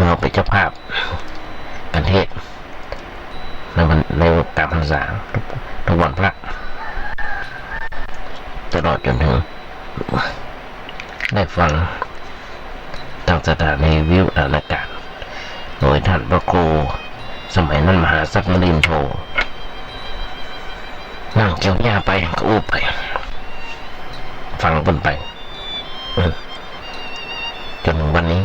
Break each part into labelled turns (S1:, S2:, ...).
S1: เราเป็นเจ้าภาพกันเทศในกาพรรษาทุกวันพระตลอดจนถึงได้ฟังทางสถานีวิวอากาศโดยท่านพระครูสมัยนั้นมหาสักมลินโทนั่งเกี่ยวหญ้าไปก็อู้ไปฟังบนไปจนถึงวันนี้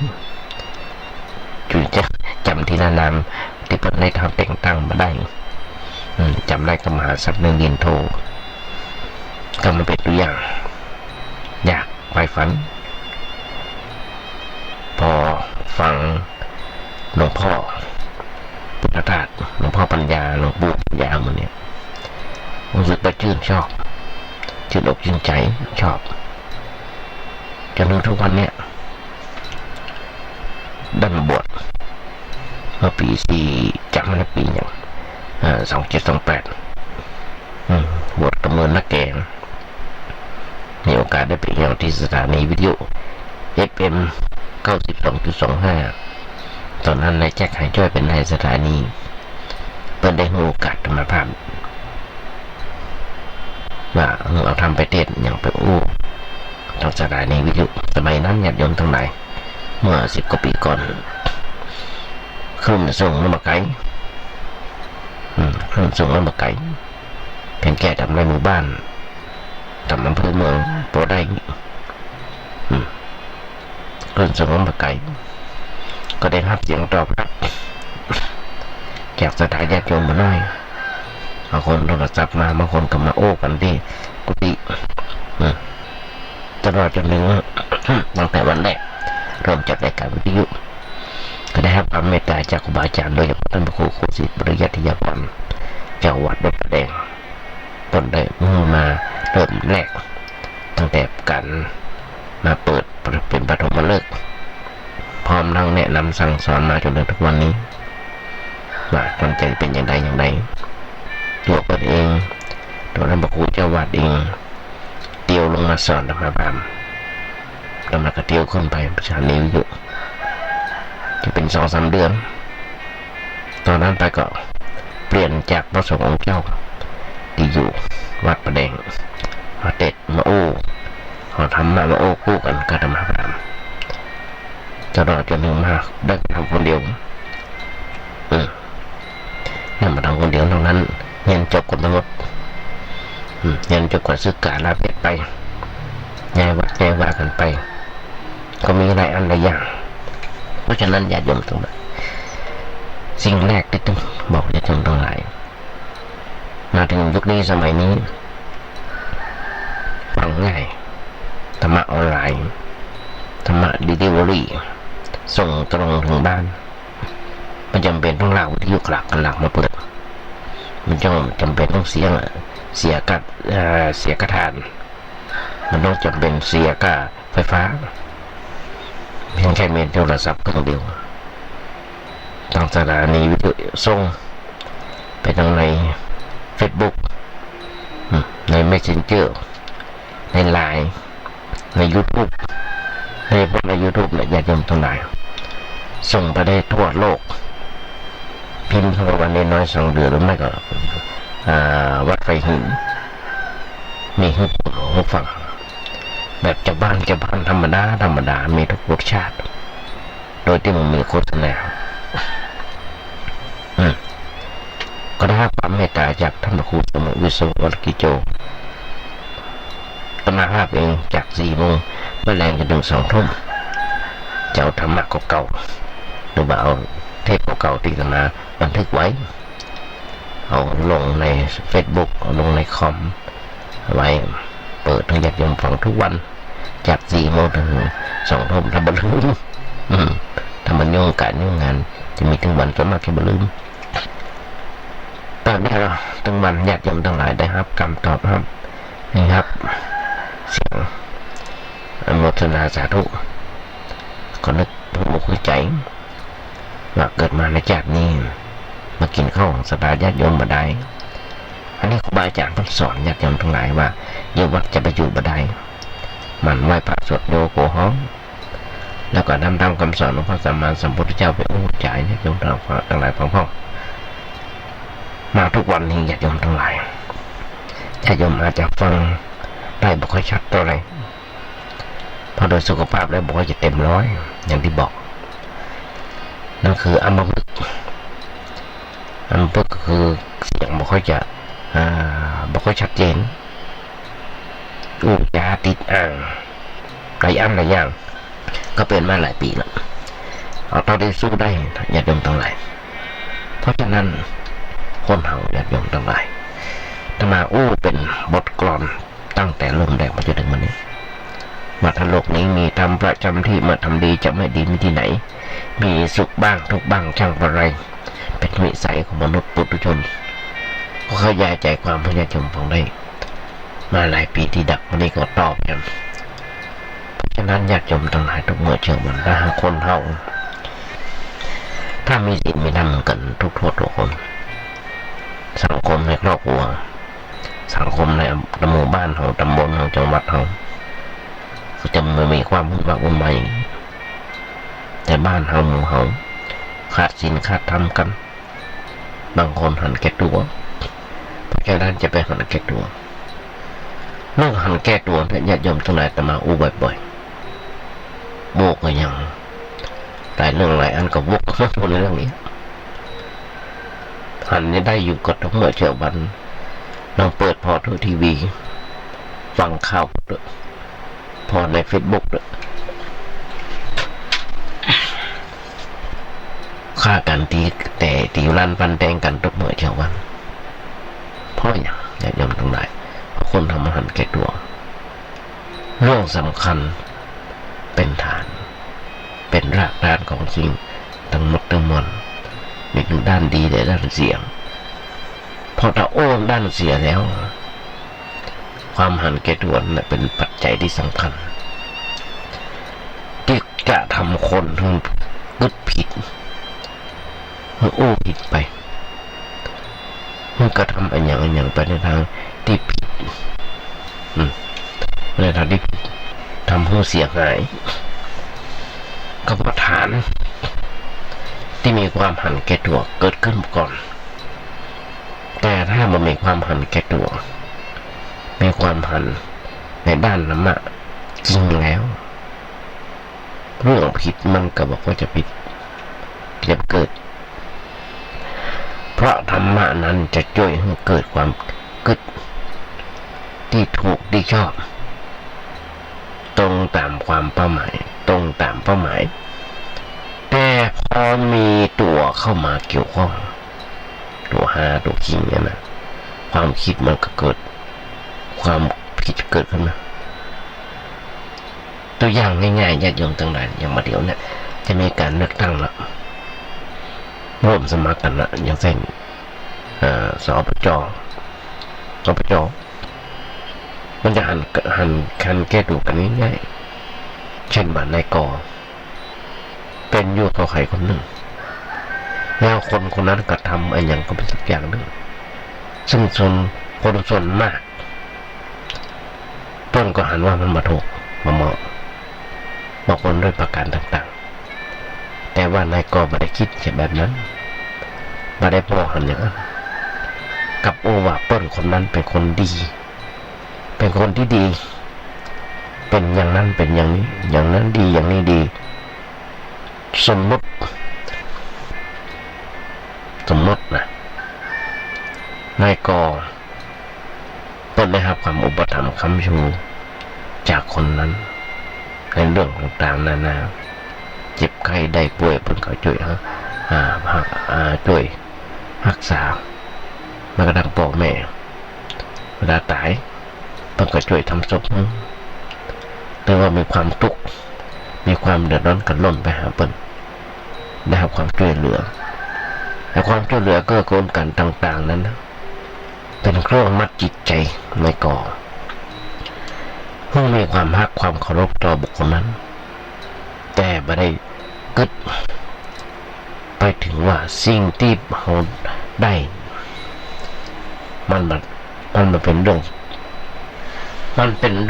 S1: จุดจะจำที่นามที่เพิ่นได้ทำแต่งตั้งมาได้จำได้กับมหาสักมลินโทก็มันเป็นตัวอย่างอยากไปฝันพอฟังหลวงพ่อพุทธทาสหลวงพ่อปัญญาหลวงปู่ปัญญามันเนี่ยรู้สึกว่าชื่นชอบชื่นอกชื่นใจชอบจนถึงทุกวันเนี่ยได้มาบวชเมื่อปีจำไม่ได้ปีอย่าง2728บวชกับเมืองนักแกงมีโอกาสได้ไปเยี่ยมที่สถานีวิทยุ FM 92.25 ตอนนั้นนายแจ็คหายจ้อยเป็นนายสถานีเปิดได้โอกาสมาภาพว่าเอาทำไปเทศอย่างไปทางสถานีวิทยุสมัยนั้นญาติโยมทั้งหลายเมื่อ10 กว่าปีก่อนขึ้นส่งน้ำมาไก่ขึ้นส่งน้ำมาไก่เพียงแก่ทำในหมู่บ้านทำอำเภอเมืองโปรได้ขึ้นส่งน้ำมาไก่ก็ได้รับเสียงตอบรับจากสถานญาติโยมมาหน่อยบางคนโทรศัพท์มาบางคนก็มาโอ้กันที่กุฏิตลอดจนถึงตั้งแต่วันแรกเริ่มจัดรายการวิทยุก็ได้รับความเมตตาจากครูบาอาจารย์โดยเฉพาะท่านพระครูโคสิทธิ์ปริยัติยากรเจ้าวัดวัดประแดงต้นได้มาเริ่มแรกตั้งแต่การมาเปิดเป็นปฐมฤกษ์พร้อมทั้งแนะนำสั่งสอนมาจนถึงทุกวันนี้ว่าตั้งใจเป็นอย่างไรตัวคนเองตัวท่านพระครูเจ้าวัดเองเตียวลงมาสอนธรรมบามแล้วมันก็เตียวขึ้นไปประชานิวอยู่จะเป็น2-3 เดือนตอนนั้นไปก็เปลี่ยนจากพระสงฆ์องค์เจ้าที่อยู่วัดประแดงมาเตะมาเขาทำมาคู่กันกับธรรมบามตลอดจนถึงมาได้ทำคนเดียวนั่นมาทำคนเดียวตรงนั้นเงินจบกฎมนุษย์เงินจบกฎศึกษาลาเพศไปย้ายวัดย้ายว่ากันไปก็มีหลายอันหลายอย่างเพราะฉะนั้นญาติโยมทั้งหลายสิ่งแรกที่ต้องบอกญาติโยมทั้งหลายมาถึงยุคนี้สมัยนี้ฟังง่ายธรรมะออนไลน์ธรรมะดิลิเวอรี่ส่งตรงถึงบ้านมันจำเป็นต้องเล่าวิทยุหลักมาเปิดมันจำเป็นต้องเสียกระทานมันต้องจำเป็นเสียค่าไฟฟ้าเพียงแค่มีโทรศัพท์เครื่องเดียวทางสถานีวิทยุส่งไปทางใน Facebook ใน Messenger ใน LINE ใน YouTube ใน YouTube และญาติโยมทั้งหลายส่งไปได้ทั่วโลกพิมพ์เข้าวันน้อย2 เดือนหรือไม่ก็วัดไฟหินมีหูฟังแบบเจ้าบ้านธรรมดามีทุกรสชาติโดยที่มันมีโฆษณาก็ได้รับความเมตตาจากท่านพระครูสมุวิศวรกิโจตมาภาพเองจาก4 โมงเมื่อแรงจนถึง2 ทุ่มเจ้าธรรมะเก่าหรือว่าเอาเทปเก่าที่มาบันทึกไว้เอาลงใน Facebook เอาลงในคอมไว้เปิดให้ญาติโยมฟังทุกวันจาก4 โมงถึง2 ทุ่มถ้าบ่ลืมถ้ามันยุ่งการยุ่งงานจะมีถึงวันก็มากแค่บ่ลืมตอนนี้เราทั้งวันญาติโยมทั้งหลายได้รับคำตอบครับนี่ครับเสียงอนุโมทนาสาธุก็นึกภูมิใจว่าเกิดมาในชาตินี้มากินข้าวสบายญาติโยมบ่ได้อันนี้ครูบาอาจารย์ท่านสอนญาติโยมทั้งหลายว่าโยมวัดจะไปอยู่บ่ได้มันไหว้พระสวดโยโกฮ้อง แล้วก็นำตามคำสอนของพระสัมมาสัมพุทธเจ้าไปโอ้จ่ายญาติโยมทั้งหลายฟังพ่อมาทุกวันนี้ญาติโยมทั้งหลายญาติโยมอาจจะฟังได้บ่ค่อยชัดเท่าไหร่เพราะโดยสุขภาพแล้วบ่ค่อยจะเต็มร้อยอย่างที่บอกนั่นคืออัมพฤกษ์ก็คือเสียงบ่ค่อยจะบ่ค่อยชัดเจนยาติดอ่างหลายอย่างก็เป็นมาหลายปีแล้วเอาเราได้สู้ได้ญาติโยมทั้งหลายเพราะฉะนั้นคนเฮาญาติโยมทั้งหลายถ้ามาเป็นบทกลอนตั้งแต่เริ่มแรกมาจนถึงวันนี้มาทั้งโลกนี้มีทำประจำที่เมื่อทำดีจะไม่ดีมีที่ไหนมีสุขบ้างทุกบ้างช่างอะไรเป็นวิสัยของมนุษย์ปุถุชนก็ขยายใจความพญาชมฟังได้มาหลายปีที่ดักวันนี้ก็ตอบกันเพราะฉะนั้นญาติโยมทั้งหลายทุกเมื่อเชื่อมันถ้าคนเฮาถ้ามีศีลมีธรรมกันทุกคนสังคมในครอบครัวสังคมในหมู่บ้านของตำบลของจังหวัดเราก็จะไม่มีความวุ่นวายแต่บ้านเราหมู่เราขาดศีลขาดธรรมกันบางคนหันแก่ตัวเพราะฉะนั้นจะไปหันแก่ตัวเรื่องหันแก่ตัวเนี่ยญาติโยมทั้งหลายแต่มาบ่อยๆโบกก็ยังหลายเรื่องหลายอันก็โบกคนในเรื่องนี้หันนี่ได้อยู่ก็ต้องเมื่อเช้าวันเราเปิดพอทุกทีวีฟังข่าวพอในเฟซบุ๊กฆ่ากันตีรันฟันแทงกันทุกเมื่อเช้าวันเพราะอย่างญาติโยมทั้งหลายเพราะคนทำอาหารแก่ตัวเรื่องสำคัญเป็นฐานเป็นรากฐานของสิ่งทั้งหมดทั้งมวลมีทั้งด้านดีและด้านเสียพอถ้าด้านเสียแล้วความหันแก่ตัวนั่นเป็นปัจจัยที่สำคัญที่จะทำคนทั้งกึศผิดผิดไปมันก็ทำอันอย่างไปในทางที่ผิดในทางที่ผิดทำให้เสียหายก็เพราะฐานที่มีความหันแก่ตัวเกิดขึ้นก่อนแต่ถ้ามันมีความหันแก่ตัวมีความหันในด้านธรรมะจริงแล้วเรื่องผิดมันก็บอกว่าจะผิดจะเกิดเพราะธรรมะนั้นจะช่วยให้เกิดความกึศที่ถูกที่ชอบตรงตามความเป้าหมายตรงตามเป้าหมายแต่พอมีตัวเข้ามาเกี่ยวข้องตัวคิงเนี่ยนะความคิดมันก็เกิดความผิดเกิดขึ้นมาตัวอย่างง่ายๆญาติโยมทั้งหลายอย่างมาเดี๋ยวเนี่ยจะมีการเลือกตั้งละร่วมสมัครกันละอย่างเช่นสปจมันจะหันแก้ตัวกันง่ายๆเช่นบ้านนายกเป็นอยู่กับใครคนหนึ่งแล้วคนนั้นก็ทำอะไรอย่างก็เป็นสักอย่างหนึ่งซึ่งคนส่วนมากต้นก็หันว่ามันมาถูกมาเหมาะบางคนด้วยประการต่างๆแต่ว่านายกไม่ได้คิดแบบนั้นไม่ได้พอหันอย่างนั้นกับว่าต้นคนนั้นเป็นคนดีเป็นคนที่ดีเป็นอย่างนั้นเป็นอย่างนี้อย่างนั้นดีอย่างนี้ดีสมมตินะนายกต้นได้รับความอุปถัมภ์ค้ำชูจากคนนั้นในเรื่องต่างๆนานาเจ็บไข้ได้ป่วยเพิ่นก็ช่วยช่วยรักษาแม้กระทั่งพ่อแม่เวลาตายเพิ่นก็ช่วยทำศพแต่ว่ามีความทุกข์มีความเดือดร้อนกันล้นไปหาเพิ่นได้รับความช่วยเหลือแต่ความช่วยเหลือก็โกนกันต่างๆนั้นเป็นเครื่องมัดจิตใจไม่ก่อเพิ่งมีความรักความเคารพต่อบุคคลนั้นแต่ไม่ได้กึศไปถึงว่าสิ่งที่เขาได้มันเป็นเรื่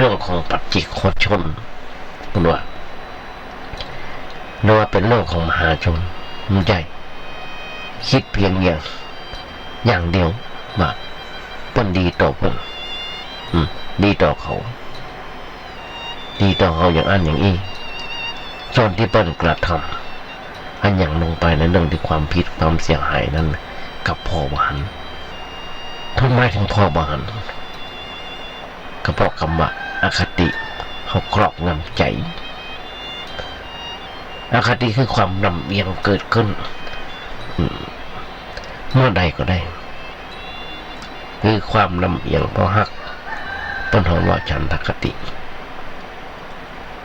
S1: องของปัจจิคชนคุณว่า หรือว่าเป็นเรื่องของมหาชนมันใจคิดเพียงอย่างเดียวว่าเปิ้นดีต่อเปิ้นดีต่อเขาดีต่อเขาอย่างอันอย่างอี้ส่วนที่เปิ้นกระทำอันอย่างลงไปในเรื่องที่ความผิดความเสียหายนั้นกับพ่อบหันทำไมถึงพ่อบหันก็เพราะคำว่าอคติเขาครอบงำใจอคติคือความลำเอียงเกิดขึ้นเมื่อใดก็ได้คือความลำเอียงเพราะฮักต้นหอมว่าฉันทคติ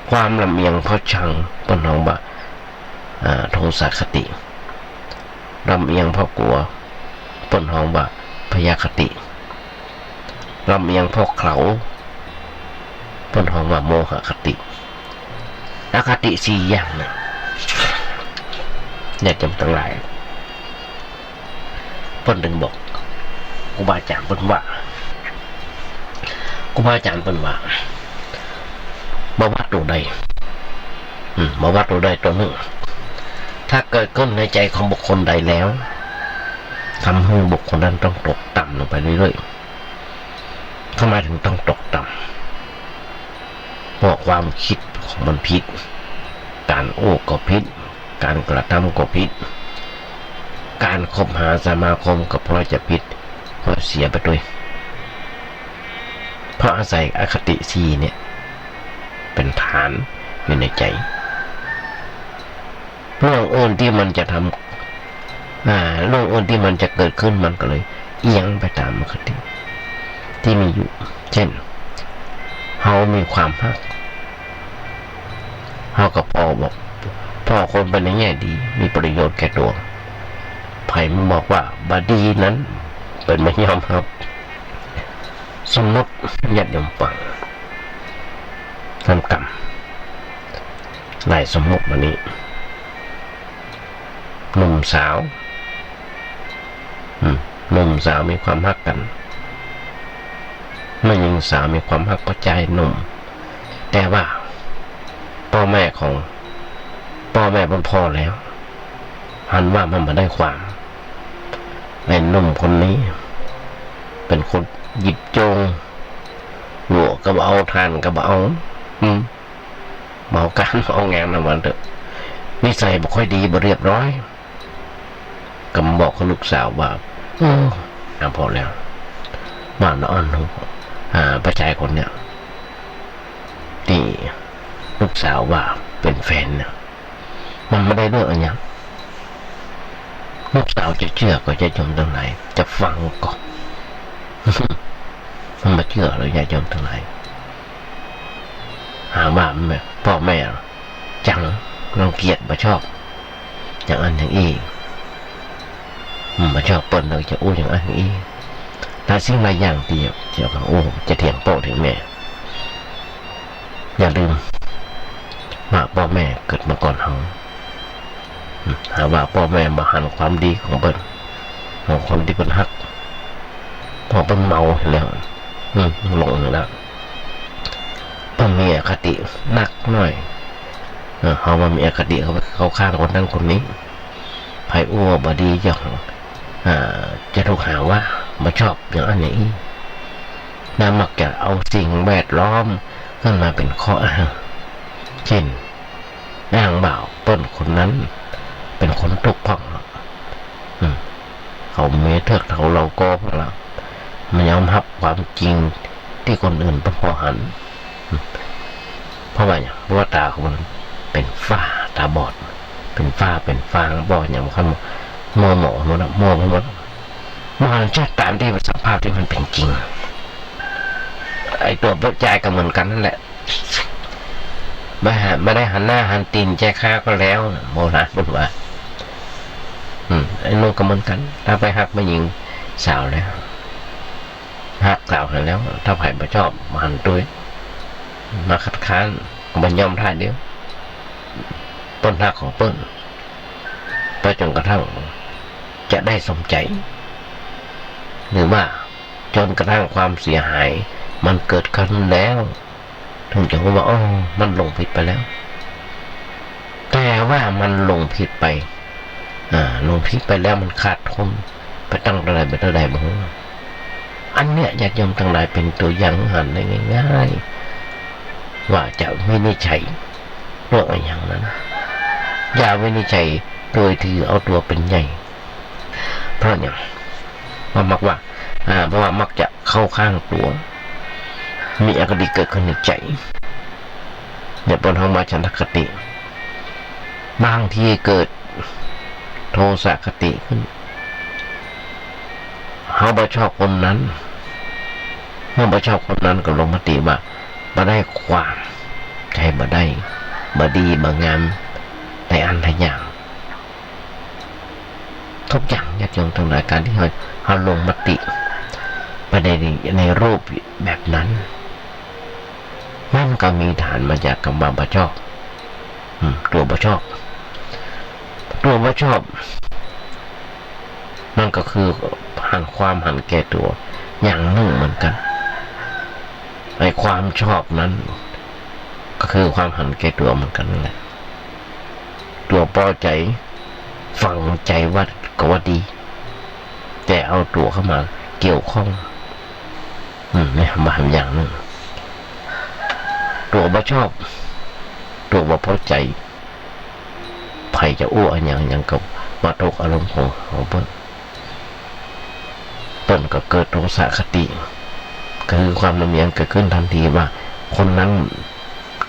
S1: ความลำเอียงเพราะชังต้นหอมว่าโทสะคติลำเอียงเพราะกลัวต้นหอมว่าพยาคติลำเอียงเพราะเขาต้นหอมว่าโมหคติอคติสี่อย่างนะเนี่ยจำตั้งหลายเพิ่นถึงบอกครูบาอาจารย์เพิ่นว่าครูบาอาจารย์เพิ่นว่าบ่ว่าตัวใดบ่ว่าตัวใดตัวหนึ่งถ้าเกิดขึ้นในใจของบุคคลใดแล้วทำให้บุคคลนั้นต้องตกต่ำลงไปเรื่อยๆทำไมถึงต้องตกต่ำเพราะความคิดของมันผิดการโอ้ก็ผิดการกระทำก็ผิดการคบหาสมาคมก็เพราะจะผิดเพราะเสียไปด้วยเพราะอาศัยอคติสีเนี่ยเป็นฐานอยู่ในใจเรื่องอื่นที่มันจะทำเรื่องอื่นที่มันจะเกิดขึ้นมันก็เลยเอียงไปตามอคติที่มีอยู่เช่นเขามีความฮักเขากับพ่อบอกพ่อคนเป็นในแง่ดีมีประโยชน์แก่ตัวไผ่มันบอกว่าบาดีนั้นเป็นไม่ยอมครับสมมติญาติโยมฟังทำกรรมหลายสมมติวันนี้หนุ่มสาวหนุ่มสาวมีความฮักกันไม่ยิงสาวมีความฮักประใจหนุ่มแต่ว่าพ่อแม่เป็นพ่อแล้วหันว่ามันมาได้ความในหนุ่มคนนี้เป็นคนหยิบโจงหัวก็เอาทานก็เอาเมาการเอางานนะวันเถอะนิสัยบ่ค่อยดีบ่เรียบร้อยก็บอกกับลูกสาวว่าพอแล้วบ้านอ่อนของประชายคนเนี้ยที่ลูกสาวว่าเป็นแฟนเนี่ยมันไม่ได้เรื่องอะไรลูกสาวจะเชื่อก็จะจมตรงไหนจะฟังก่อนมันมาเชื่อหรือจะจมตรงไหนหาว่าพ่อแม่จังรังเกียจมาชอบอย่างอันอย่างอีมาชอบเปิ้ลเลยจะอู้อย่างอันอย่างอีถ้าสิ่งหลายอย่างที่จะจะเถียงโป้ถึงแม่อย่าลืมว่าพ่อแม่เกิดมาก่อนเขาหาว่าพ่อแม่มาหันความดีของเปิ้ลของความที่เปิ้ลฮักพอเปิ้ลเมาแล้วหลงแล้วเปิ้ลมีอคติหนักหน่อยเขามามีอคติเขาข้างคนนั้นคนนี้ไผ่อ้วบดีจะถูกหาว่ามาชอบอย่างอันนี้น่ามักจะเอาสิ่งแวดล้อมขึ้นมาเป็นข้ออ้างเช่นอ้างบ่าวเปิ้ลคนนั้นเป็นคนทุกข์พังเขาเมเทิกเขาเราก็พละมันยอมรับความจริงที่คนอื่นเป็นพอหันเพราะว่าอย่างว่าตาของมันเป็นฝ้าตาบอดเป็นฝ้าเป็นฟางบอดอย่างเขาโม่โน่นโม่ไปหมดมันชัดตามที่สภาพที่มันเป็นจริงไอตัวเปิดใจก็เหมือนกันนั่นแหละไม่ได้หันหน้าหันตีนแจค้าก็แล้วโบราณบอกว่าไอ้นู่นก็เหมือนกันถ้าไปหักไม่ยิงสาวแล้วหักสาวแล้วถ้าไผ่ไม่ชอบมาหันตัวมาคัดค้านมันยอมท่าเดียวต้นหักของเปิ้ลไปจนกระทั่งจะได้สมใจหรือว่าจนกระทั่งความเสียหายมันเกิดขึ้นแล้วถึงจะว่ามันลงผิดไปแล้วแต่ ว่ามันลงผิดไปลงผิดไปแล้วมันขาดทุนไปตั้งอะไรไปเท่าใดบ้างอันเนี้ยญาติโยมทั้งหลายเป็นตัวอย่างหันได้ง่ายๆว่าจะไม่ได้ใช้เรื่องอะไรอย่างนั้นอย่าไม่ได้ใช้โดยที่เอาตัวเป็นใหญ่เพราะเนี่ยมันมักว่าเพราะว่ามักจะเข้าข้างตัวมีอคติเกิดขึ้นในใจเนี่ยบนห้องมาฉันทคติบางที่เกิดโทสะคติขึ้นเขาบ่ชอบคนนั้นเมื่อบ่ชอบคนนั้นก็ลงมติว่าบ่ได้ความใจบ่ได้บ่ดีบ่งามในอันใดอย่างทุกอย่างญาติโยมทั้งหลายการที่เขาลงมติไปในรูปแบบนั้นมันก็มีฐานมาจากคำว่าบ่ชอบตัวบ่ชอบมันก็คือหันแก่ตัวอย่างหนึ่งเหมือนกันไอ้ความชอบนั้นก็คือความหันแก่ตัวเหมือนกันนั่นแหละตัวพอใจฝังใจว่าก็ว่าดีแต่เอาตัวเข้ามาเกี่ยวข้องนี่มาทำอย่างหนึ่งตัวบ่ชอบตัวบ่พอใจไผจะอ้วนอย่างกับมาตกอารมณ์ของเปิ้นก็เกิดโทสะคติคือความลำเอียงเกิดขึ้นทันทีว่าคนนั้น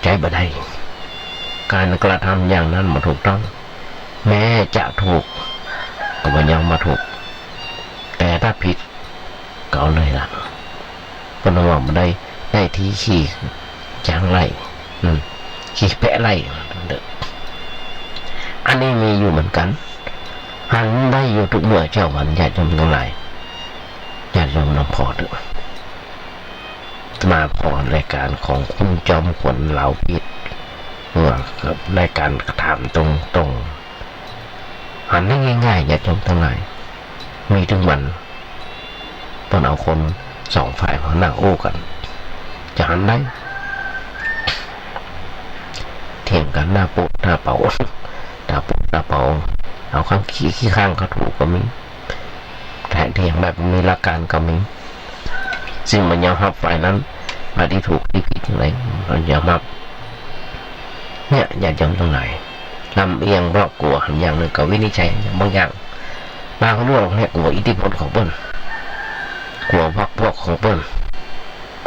S1: ใจบ่ได้การกระทำอย่างนั้นมาถูกต้องแม้จะถูกก็บ่ยังมาถูกแต่ถ้าผิดก็เอาเลยล่ะก็นว่าบ่ได้ที่ขี่จางไล่ขี่แปะไล่อันนี้มีอยู่เหมือนกันหันได้อยู่ทุกเมื่อเจ้าวันญาติโยมทั้งหลายญาติโยมน้องพอเถอะมาพอรายการของคุณจอมขวัญเหลาพิษกับรายการถามตรงหันได้ง่ายๆญาติโยมทั้งหลายมีถึงวันตอนเอาคนสองฝ่ายมานั่งโอ้กันจะหันได้เถียงกันหน้าปุ๊บหน้าเป่าเอาข้างขี้ข้างเขาถูกก็มีแต่เถียงแบบมีหลักการก็มีซึ่งมันยอมรับฝ่ายนั้นมาที่ถูกที่ผิดอะไรมันยอมรับเนี่ยอย่าจำตรงไหนลำเอียงเพราะกลัวอย่างหนึ่งก็วินิจฉัยบางอย่างบางเรื่องเนี่ยกลัวอิทธิพลของเปิ้ลกลัวพรรคพวกของเปิ้ล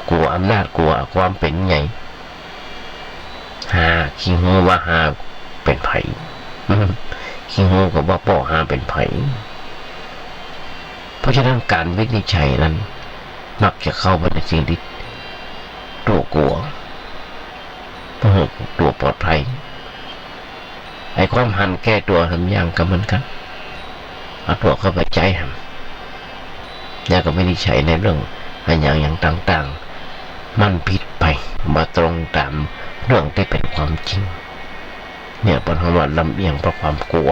S1: กลัวอำนาจกลัวความเป็นใหญ่ขี้หูว่าเป็นไผ่ขี้หูกับว่าป่อเป็นไผ่เพราะฉะนั้นการวินิจฉัยนั้นมักจะเข้าไปในสิ่งที่ตัวกลัวตัวปลอดภัยไอ้ความหันแก้ตัวทำอย่างกับมันกันเอาตัวเข้าไปใจอย่าก็วินิจฉัยในเรื่องอย่างต่างๆมันผิดไปมาตรงตามเรื่องที่เป็นความจริงเนี่ยปัญหาว่าลำเอียงเพราะความกลัว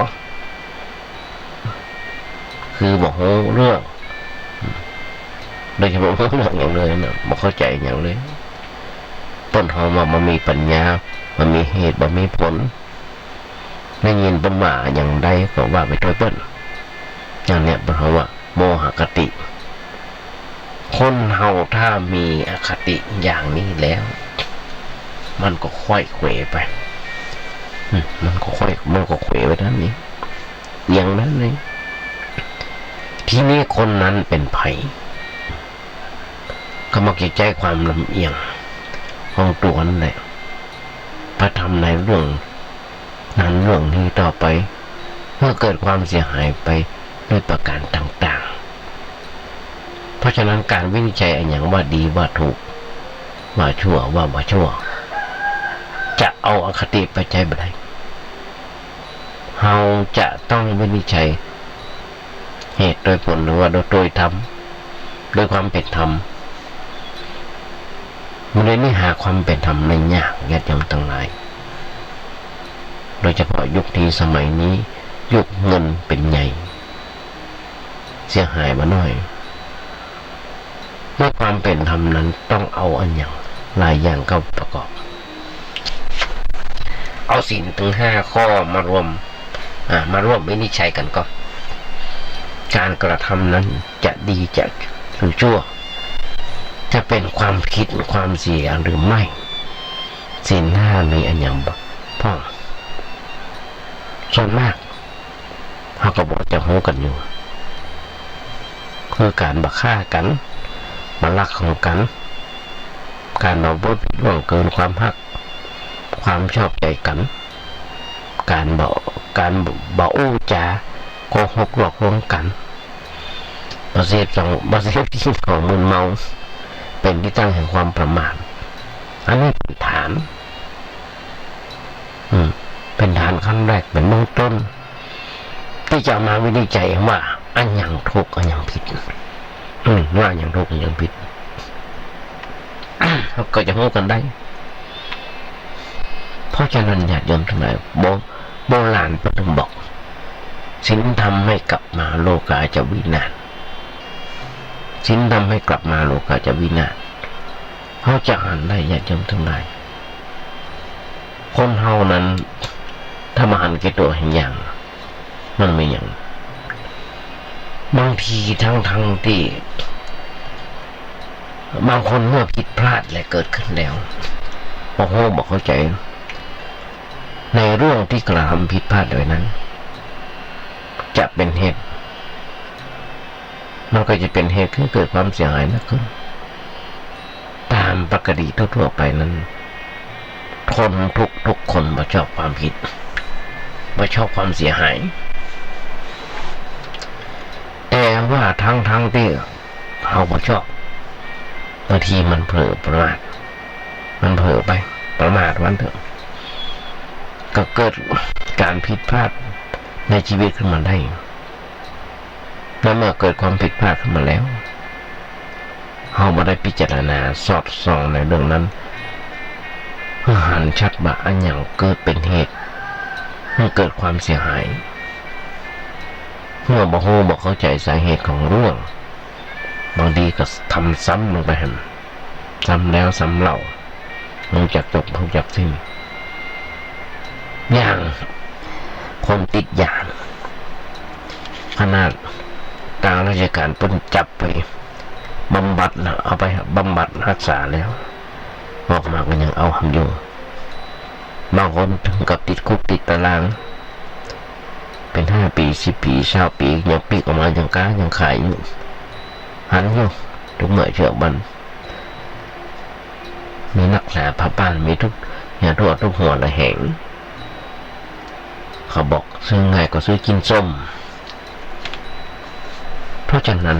S1: คือบอกเรื่องโดยเฉพาะเรื่องอย่างเลยนะมาเข้าใจอย่างเลยต้นหอมมันมีปัญญามันมีเหตุมันมีผลได้ยินปัญหาอย่างใดก็ว่าไปโดยเปิ้ลอย่างเนี้ยปัญหาว่าโมหคติคนเฮาถ้ามีอคติอย่างนี้แล้วมันก็ค่อยเขวไปมันก็เขวไปด้านนี้อย่างนั้นเลยที่นี่คนนั้นเป็นไผ่ก็มักจะใจความลำเอียงของตัวนั่นแหละพระทำในเรื่องนั้นเรื่องนี้ต่อไปเมื่อเกิดความเสียหายไปด้วยประการต่างๆเพราะฉะนั้นการวินิจฉัยอย่างว่าดีว่าถูกว่าชั่วว่าบ่ชั่วจะเอาอคติไปใจบ่ได้เราจะต้องวินิจฉัยเหตุโดยผลหรือว่าโดยธรรมโดยความเป็นธรรมมันเลยไม่หาความเป็นธรรมในยากญาติโยมทั้งหลายโดยเฉพาะยุคนี้สมัยนี้ยุคเงินเป็นใหญ่เสียหายมาหน่อยเมื่อความเป็นธรรมนั้นต้องเอาอันอย่างหลายอย่างเข้าประกอบ เอาศีลถึง5 ข้อมารวมวินิจฉัยกันก็การกระทำนั้นจะดีจะหรือชั่วจะเป็นความผิดความเสียหรือไม่ศีล 5มีอันอย่างพ่อส่วนมากเขาก็บอกจะหูกันอยู่คือการบักฆ่ากันมาลักของกัน การเอาบทผิดล่วงเกินความฮักความชอบใจกัน การบอกอู้จาโกหกหลอกลวงกันประเสริฐที่ของมึนเมาเป็นที่ตั้งแห่งความประมาทอันนี้เป็นฐานเป็นฐานขั้นแรกเป็นเบื้องต้นที่จะมาวินิจฉัยว่าอันอย่างถูกอันอย่างผิดว่าอย่างถูกอันอย่างผิดเขาก็จะรู้กันได้เพราะฉะนั้นญาติโยมทั้งหลายโบราณก็ถึงบอกศีลธรรมให้กลับมาโลกาจะวินาศศีลธรรมให้กลับมาโลกาจะวินาศเขาจะอ่านได้ญาติโยมทั้งหลายคนเฮานั้นถ้ามาหันแก่ตัวแห่งอย่างมันไม่อย่างบางทีทั้งที่บางคนเมื่อผิดพลาดและเกิดขึ้นแล้วบอกเข้าใจในเรื่องที่กระทำผิดพลาดโดยนั้นจะเป็นเหตุมันก็จะเป็นเหตุให้เกิดความเสียหายมากขึ้นตามปกติทั่วไปนั้นคนทุกคนมาชอบความผิดมาชอบความเสียหายแต่ว่าทั้งที่เขาบ่ชอบบางทีมันเผลอประมาทมันเผลอไปประมาทวันเถอะก็เกิดการผิดพลาดในชีวิตขึ้นมาได้แล้วเมื่อเกิดความผิดพลาดขึ้นมาแล้วเขาไม่ได้พิจารณาสอดส่องในเรื่องนั้นหันชัดว่าอันอย่างเกิดเป็นเหตุให้เกิดความเสียหายเมื่อบอกเข้าใจสาเหตุของเรื่องบางทีก็ทำซ้ำลงไปซ้ำแล้วซ้ำเล่าลงจากจบลงจากสิ้นอย่างคนติดยาขนาดทางราชการเพิ่นจับไปบำบัดนะเอาไปบำบัดรักษาแล้วออกมาก็ยังเอาทำอยู่บางคนถึงกับติดคุกติดตารางเป็น5 ปี 10 ปี20 ปียังปีกออกมายังขายอยู่หันอยู่ทุกเมื่อเชื่อบันมีนักษาผ้าป้านมีทุกอย่างทั่วทุกหัวละแห่งเขาบอกซื้อง่ายก็ซื้อกินส้มเพราะฉะนั้น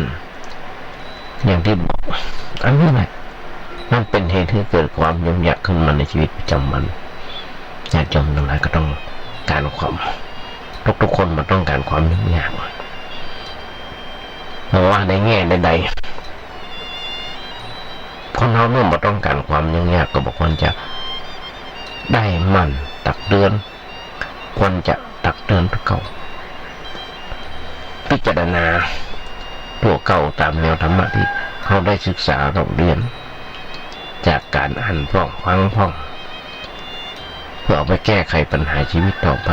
S1: อย่างที่บอกอันนี้แหละมันเป็นเหตุให้เกิดความยุ่งยากขึ้นมาในชีวิตประจำวันญาติโยมทั้งหลายก็ต้องการความทุกคนมันต้องการความยุ่งยากเพราะว่าในแง่ใดคนเราเมื่อมาต้องการความยุ่งยากก็บอกควรจะได้มันตักเตือนควรจะตักเตือนตัวเก่าพิจารณาตัวเก่าตามแนวธรรมะที่เขาได้ศึกษาเราเรียนจากการอ่านฟังเพื่อเอาไปแก้ไขปัญหาชีวิตต่อไป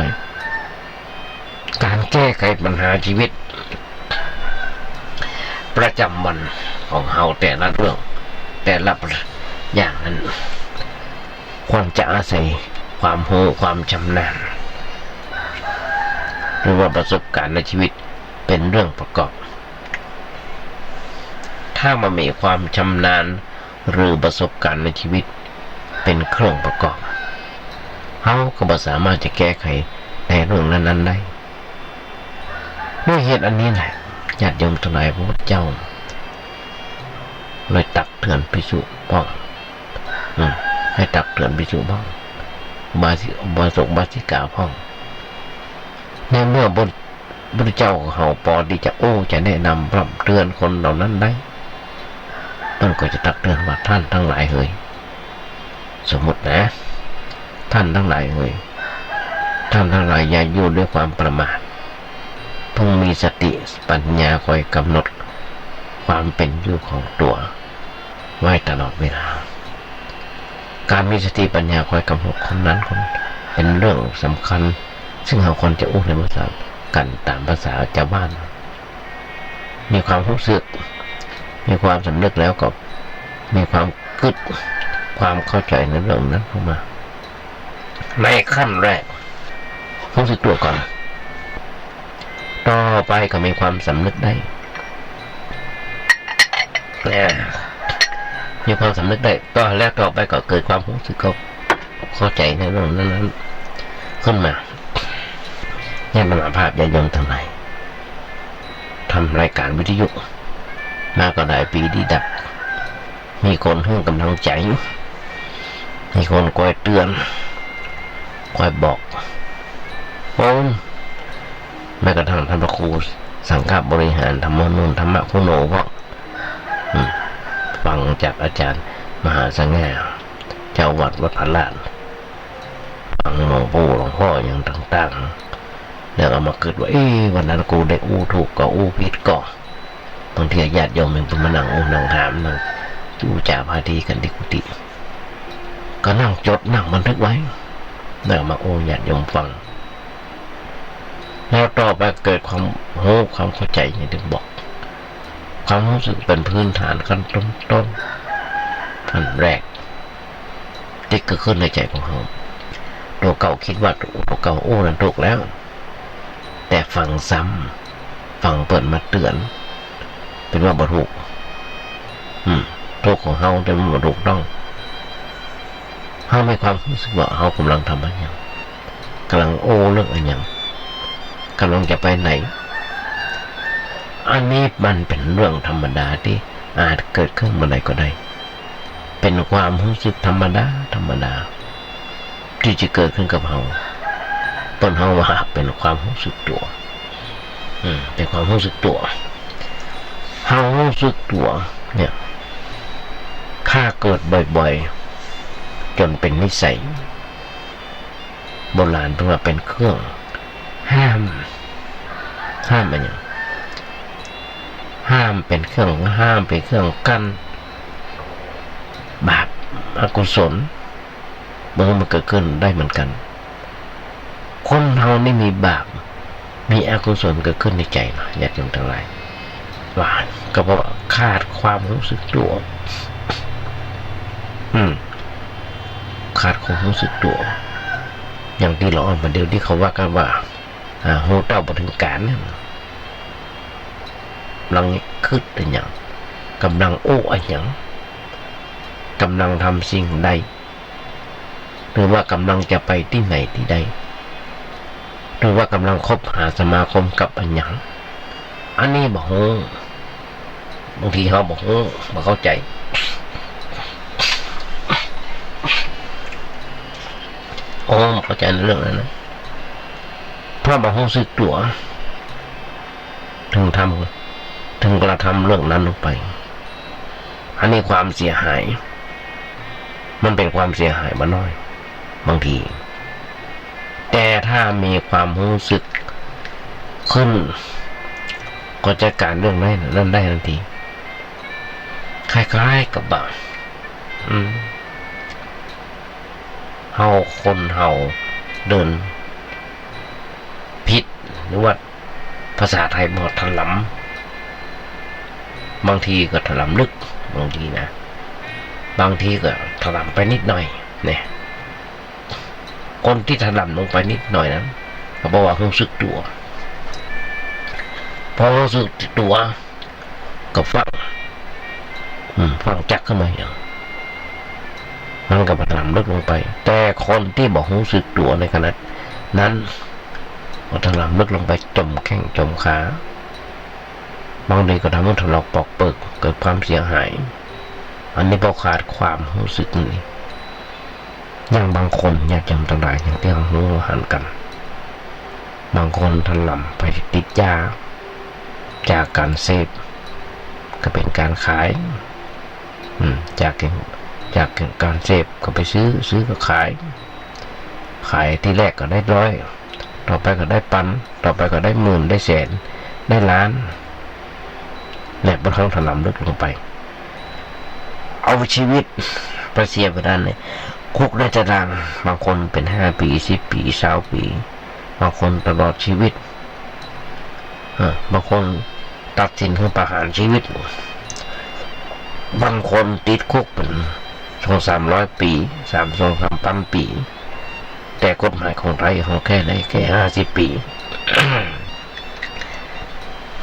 S1: การแก้ไขปัญหาชีวิตประจำวันของเราแต่ละเรื่องแต่ละอย่างนั้นควรจะอาศัยความรู้ความชำนาญหรือว่าประสบการณ์ในชีวิตเป็นเรื่องประกอบถ้ามันมีความชำนาญหรือประสบการณ์ในชีวิตเป็นเครื่องประกอบเขาก็บ่สามารถจะแก้ไขในเรื่องนั้นได้ด้วยเหตุอันนี้แหละญาติโยมทั้งหลายพระพุทธเจ้าเลยตักเตือนภิกษุพ่อให้ตักเตือนภิกษุพ่อบาศกบาสิกาพ่อในเมื่อพระเจ้าเขาพอที่จะจะแนะนำปรับเตือนคนเหล่านั้นได้มันก็จะตักเตือนว่าท่านทั้งหลายเอ่ยสมมตินะท่านทั้งหลายเอ่ยท่านทั้งหลายอย่าอยู่ด้วยความประมาทต้องมีสติปัญญาคอยกำหนดความเป็นอยู่ของตัวไว้ตลอดเวลาการมีสติปัญญาคอยกำหนดคนนั้นคน เป็นเรื่องสำคัญซึ่งเราควรจะอู้ในภาษากันตามภาษาชาวบ้านมีความรู้สึกมีความสำนึกแล้วก็มีความกึศความเข้าใจในเรื่องนั้นเข้ามาในขั้นแรกรู้สึกตัวก่อนต่อไปก็มีความสำนึกได้มีความสำนึกได้ต่อแล้วต่อไปก็เกิดความรู้สึกเข้าใจในเรื่องนั้นขึ้นมาญาติมหาภาพญาติโยมทั้งหลายทำรายการวิทยุมาก็ได้ปีดีดับมีคนให้กำลังใจมีคนคอยเตือนคอยบอกแม้กระทั่งท่านพระครูสังฆบริหารธรรมนุนธรรมะคุณโนก็ฟังจากอาจารย์มหาสังฆาเจ้าวัดวัดพระลานฟังหลวงพ่ออย่างต่างๆแล้วเอามาเกิดว่าวันนั้นกูได้อู้ถูกก็อู้ผิดก็บางทีญาติโยมเป็นมานั่งอู้นั่งถามนั่งจูจ่าพาทีกันที่กุฏิก็นั่งจดนั่งบันทึกไว้แล้วมาอู้ญาติโยมฟังแล้วต่อไปเกิดความรู้ความเข้าใจอย่างที่บอกความรู้สึกเป็นพื้นฐานขั้นต้นขั้นแรกที่เกิดขึ้นในใจของเขาตัวเก่าคิดว่าตัวเก่าโอ้นั่นถูกแล้วแต่ฟังซ้ำฟังเปิดมาเตือนเป็นว่าบ่ถูกถูกของเขาแต่มันบ่ถูกต้องเขาไม่ความรู้สึกว่าเขากำลังทำอะไรอย่างกำลังโอ้เรื่องอะไรอย่างกำลังจะไปไหนอันนี้มันเป็นเรื่องธรรมดาที่อาจเกิดขึ้นเมื่อใดก็ได้เป็นความรู้สึกธรรมดาที่จะเกิดขึ้นกับเราต้นเฮาว่าเป็นความรู้สึกตัวเป็นความรู้สึกตัวเฮารู้สึกตัวเนี่ยถ้าเกิดบ่อยๆจนเป็นนิสัยโบราณเรียกว่าเป็นเครื่องห้ามอะไรอย่างห้ามเป็นเครื่องห้ามเป็นเครื่องกั้นบาปอกุศลมันเกิดขึ้นได้เหมือนกันคนเราไม่มีบาปมีอกุศลเกิดขึ้นในใจเนาะญาติโยมทั้งหลายว่าก็เพราะขาดความรู้สึกตัวขาดความรู้สึกตัวอย่างที่เราอ่านมาเดี๋ยวที่เขาว่ากันว่าหูเต้าบถึงการเนี่ยกำลังคืดอะไรอย่างกำลังโอ้อะไรอย่างกำลังทำสิ่งใดหรือว่ากำลังจะไปที่ไหนที่ใดหรือว่ากำลังคบหาสมาคมกับอะไรอย่างอันนี้บอกบางทีเขาบอกมาเข้าใจเข้าใจในเรื่องนั้นนะเพราะบอกรู้สึกตัวถึงกระทำเรื่องนั้นลงไปอันนี้ความเสียหายมันเป็นความเสียหายมาน้อยบางทีแต่ถ้ามีความรู้สึกขึ้นก็จัดการเรื่องนั้นได้ทันทีคล้ายๆกับบ่าเฮาเดินผิดหรือว่าภาษาไทยบอกถลำบางทีก็ถลำลึกบางทีนะบางทีก็ถลำไปนิดหน่อยเนี่ยคนที่ถลำลงไปนิดหน่อยนั้นเขาบอกว่ารู้สึกตัวพอรู้สึกตัวก็ฟังจักเข้ามาอย่างมันก็ถลำลึกลงไปแต่คนที่บอกรู้สึกตัวในขณะนั้นก็ถลำลึกลงไปจมแข้งจมขาบางทีก็ทำให้ถลอกปอกเปิกเกิดความเสียหายอันนี้เพราะขาดความรู้สึกนี่อย่างบางคนอยากจำต่างๆอย่างที่เรารู้หันกันบางคนถลำไปติดยาจากการเสพก็เป็นการขายจากการเสพก็ไปซื้อก็ขายที่แรกก็ได้ร้อยต่อไปก็ได้พันต่อไปก็ได้หมื่นได้แสนได้ล้านเนี่ยบางครั้งถลำลึกลงไปเอาชีวิตประเสียไปด้านเนี่ย คุกในตารางบางคนเป็น5 ปี10 ปี20 ปีบางคนตลอดชีวิตบางคนตัดสินคือประหารชีวิตบางคนติดคุกเป็น200-300 ปี300-3,000 ปีแต่กฎหมายของไทยเขาแค่50 ปี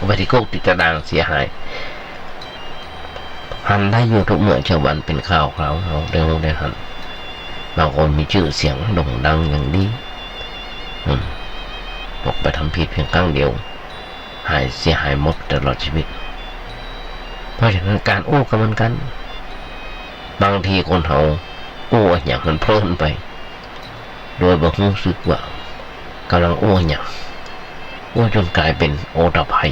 S1: ไปที่คุกติดตารางเสียหายหันได้อยู่ทุกเมื่อชาวบ้านเป็นข่าวเขาเรื่องได้หันบางคนมีชื่อเสียงโด่งดังอย่างนี้ออกไปทำผิดเพียงครั้งเดียวเสียหายหมดตลอดชีวิตเพราะฉะนั้นการอู้ก็เหมือนกันบางทีคนเขาอู้อย่างมันเพลินไปโดยบ่รู้สึกว่ากำลังอู้อย่างอู้จนกลายเป็นโอตภัย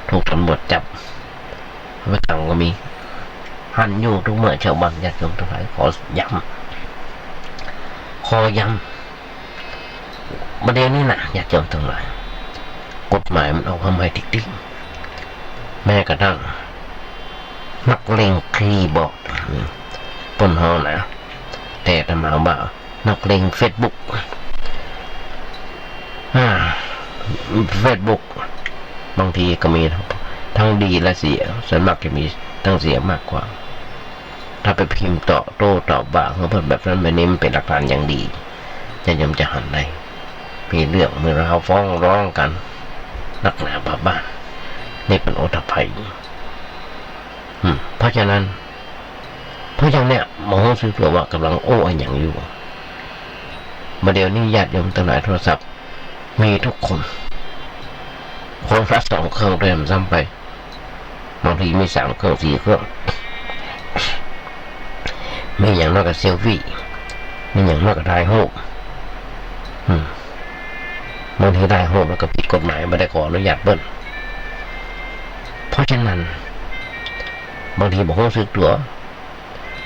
S1: ถูกตำรวจจับไม่ต่างก็มีหันอยู่ทุกเมื่อชาวบ้านญาติโยมทั้งหลายขอย้ำประเด็นนี้นะญาติโยมทั้งหลายกฎหมายมันออกมาใหม่ติ๊กๆแม้กระทั่งนักเลงคีย์บอร์ดปนห้องนะแต่ทำมาว่านักเลงเฟซบุ๊กบางทีก็มีทั้งดีและเสียส่วนมากจะมีทั้งเสียมากกว่าถ้าไปพิมพ์โต้ตอบบ้างเพื่อแบบนั้นแบบนี้มันเป็นหลักฐานอย่างดีจะหันได้มีเรื่องมีราวฟ้องร้องกันนักหนาบ้านี่เป็นโอตภัยเพราะฉะนั้นอย่างเนี้ยมองซื้อตัวว่ากำลังโอ้อย่างอยู่มาเดี๋ยวนี้ญาติโยมทั้งหลายโทรศัพท์มีทุกคนละ2 เครื่องเต็มซ้ำไปบางทีมี3 เครื่อง4 เครื่องมีอย่างน้อยก็เซลฟี่มีอย่างน้อยก็ถ่ายรูปบางทีถ่ายรูปแล้วก็ผิดกฎหมายไม่ได้ขออนุญาตเบิ้ลเพราะฉะนั้นบางทีบอกว่าซื้อตัว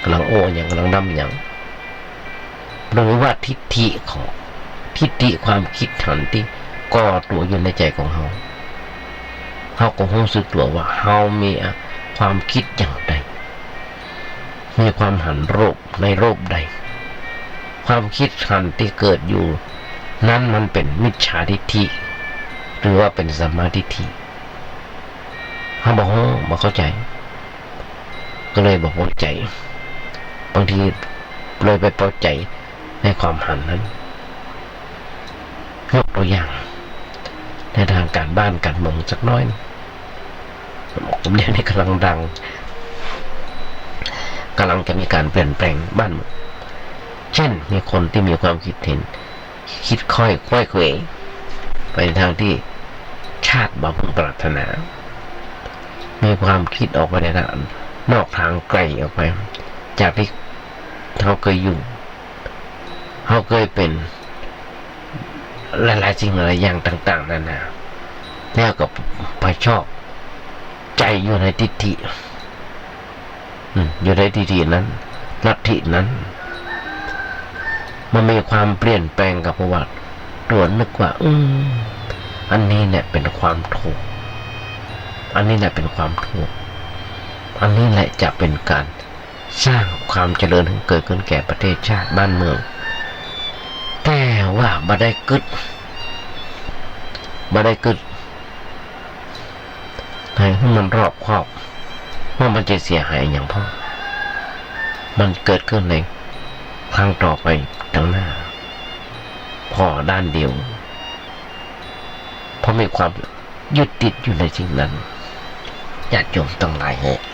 S1: กำลังโอ้อย่างกำลังดำอย่างหรือว่าทิฏฐิความคิดหันที่ก่อตัวอยู่ในใจของเขาก็รู้สึกตัวว่าเขามีความคิดอย่างใดมีความหันรูปในรูปใดความคิดหันที่เกิดอยู่นั้นมันเป็นมิจฉาทิฏฐิหรือว่าเป็นสัมมาทิฏฐิเขาบอกเข้าใจก็เลยบอกว่าใจบางทีเลยไปพอใจในความหันนั้นยกตัวอย่างในทางการบ้านการเมืองสักน้อยผมเรียกในกำลังดังกำลังจะมีการเปลี่ยนแปลงบ้านเมืองเช่นมีคนที่มีความคิดเห็นคิดค่อยเขวไปในทางที่ชาติบ่พึงปรารถนามีความคิดออกไปในทางนอกทางไกลออกไปจากที่เขาเคยอยู่เขาเคยเป็นหลายๆสิ่งหลายอย่างต่างๆนานาแล้วก็ไปชอบใจอยู่ในทิฏฐิอยู่ในทิฏฐินั้นลัทธินั้นมันมีความเปลี่ยนแปลงกับประวัติตัวนึกว่าอันนี้เนี่ยเป็นความถูกอันนี้แหละเป็นความถูกอันนี้แหละจะเป็นการสร้างความเจริญให้เกิดขึ้นแก่ประเทศชาติบ้านเมืองแต่ว่าบ่ได้กึดให้มันรอบคอบว่ามันจะเสียหายอย่างพ่อมันเกิดขึ้นในครั้งต่อไปทางหน้าพอด้านเดียวเพราะมีความยึดติดอยู่ในสิ่งนั้นญาติโยมต้องหลายเหตุ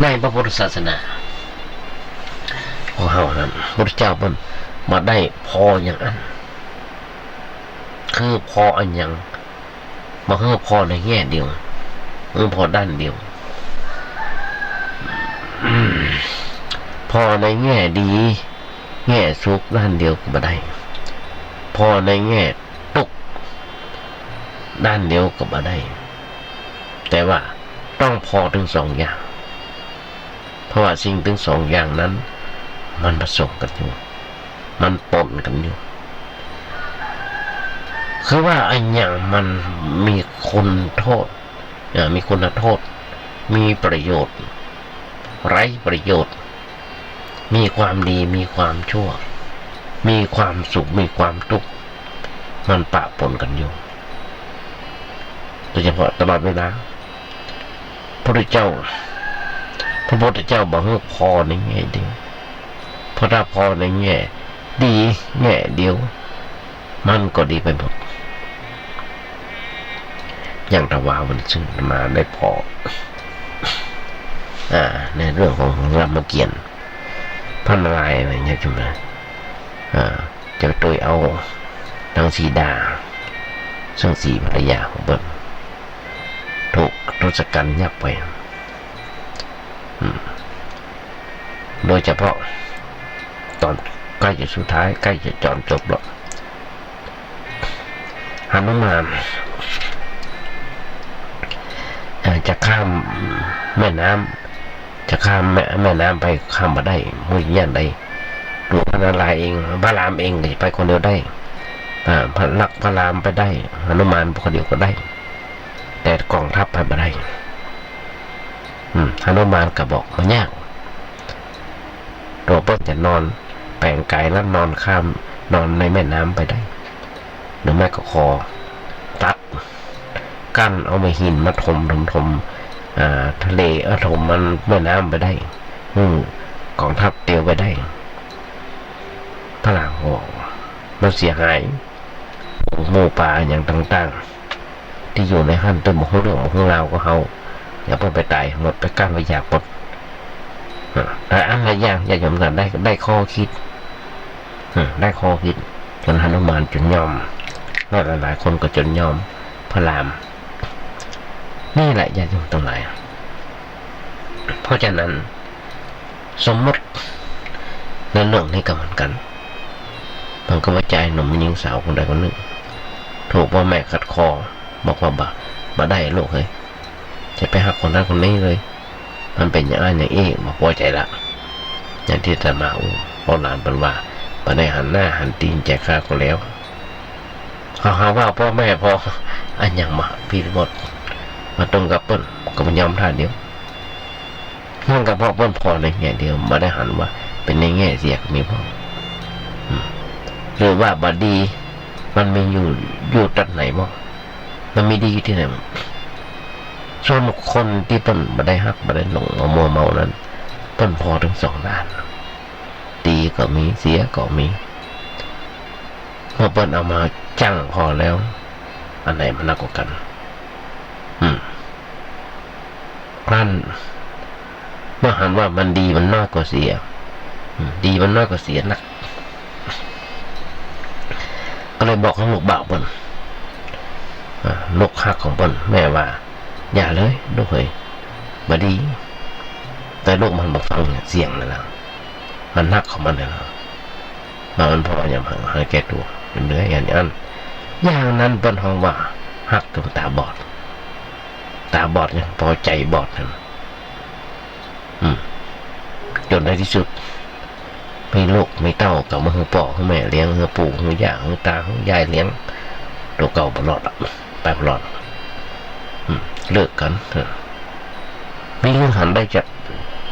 S1: ในพระพุทธศาสนาของเฮานั้นพระเจ้ามันมาได้พออย่างนั้นคือพออันอย่างมาคือพอในแง่เดียวพอด้านเดียวพอในแง่ดีแง่สุขด้านเดียวก็ไม่ได้พอในแง่ตุกด้านเดียวก็ไม่ได้แต่ว่าต้องพอถึง2 อย่างเพราะว่าสิ่งถึง2 อย่างนั้นมันผสมกันอยู่มันปนกันอยู่คือว่าอันอย่างมันมีคุณโทษมีคุณโทษมีประโยชน์ไร้ประโยชน์ มีความดีมีความชั่วมีความสุขมีความทุกข์มันปะปนกันอยู่โดยเฉพาะตลอดเวลาพระพุทธเจ้าบอกให้พอในแง่เดียวเพราะถ้าพอในแง่ดีแง่เดียวมันก็ดีไปหมดอย่างตะวาวันซึ่งมาได้พอในเรื่องของรามเกียรติ์พระนารายณ์อะไรเงี้ยใช่ไหมจะโดยเอานางสีดาซึ่งสีภรรยาของเบิ้ลถูกทศกัณฐ์ยับไปโดยเฉพาะตอนใกล้จะสุดท้ายใกล้จะจบแล้วหนุมานจะข้ามแม่น้ำจะข้ามแม่น้ำไปข้ามมาได้มือยันได้หลวงพระนารายณ์เองพระรามเองก็จะไปคนเดียวได้พระรามไปได้หนุมานคนเดียวก็ได้แต่กองทัพไปไม่ได้หนุมานก็บอกมันยากตัวเปิ้ลจะนอนแปลงกายแล้วนอนในแม่น้ำไปได้หรือไม่ก็คอตัดกั้นเอาไม้หินมาถมทะเลถมมันแม่น้ำไปได้กองทัพเตียวไปได้พระหลังบอกมันเสียหายหมู่ป่าอย่างต่างๆที่อยู่ในขั้นต้นของเรื่องของเราก็เขาอย่าไปตายหมดไปกั้นไปอยากหมดแต่อะไรอย่างอย่าจำกัดได้ข้อคิดได้ข้อคิดจนหนุมานจนยอมและหลายคนก็จนยอมพระรามนี่แหละญาติโยมทั้งหลายเพราะฉะนั้นสมมติในเรื่องนี้ก็เหมือนกันมันก็ว่าใจหนุ่มหญิงสาวคนใดคนหนึ่งถูกพ่อแม่ขัดคอบอกว่าบ่ได้ลูกเฮ้ยจะไปหักคนนั้นคนนี้เลยมันเป็นอย่างนั้นอย่างนี้มาพอใจละอย่างที่จะมาพอหลานเป็นว่าบ่ได้หันหน้าหันตีนแจกข้าก็แล้วเขาหาว่าพ่อแม่พออันอย่างมาพี่หมดมาตรงกับเปิ้ลก็มันยอมท่าเดียวนั่นกับพ่อเปิ้ลพอในแง่เดียวมาได้หันว่าเป็นในแง่เสียมีพ่อหรือว่าบดีมันมีอยู่ตัดไหนบ้างมันมีดีที่ไหนส่วนคนที่เปิ้ลมาได้ฮักมาได้หลงเอามัวเมานั้นเปิ้ลพอทั้งสองด้านดีก็มีเสียก็มีเมื่อเปิ้ลเอามาจั่งพอแล้วอันไหนมันน่ากว่ากันครั้นเมื่อหันว่ามันดีมันน้อยกว่าเสียดีมันน้อยกว่าเสียนักก็เลยบอกของลูกบ่าวเปิ้ลลูกฮักของเปิ้ลแม่ว่าอย่าเลยลูกเฮ้ยบ่ดีแต่ลูกมันบอกฟังเสียงนั่นแหละมันนักของมันนั่นแหละมันพออย่างหายแก่ตัวเป็นเนื้ออย่างนั้นเปิ้ลห้องว่าฮักกับตาบอดเนี่ยพอใจบอดนั่นจนในที่สุดมีลูกมีเต้ากับมือพ่อมือแม่เลี้ยงมือปู่มือย่ามือตามือยายเลี้ยงตัวเก่าตลอดไปตลอดเลิกกันมีเรื่องหันได้จาก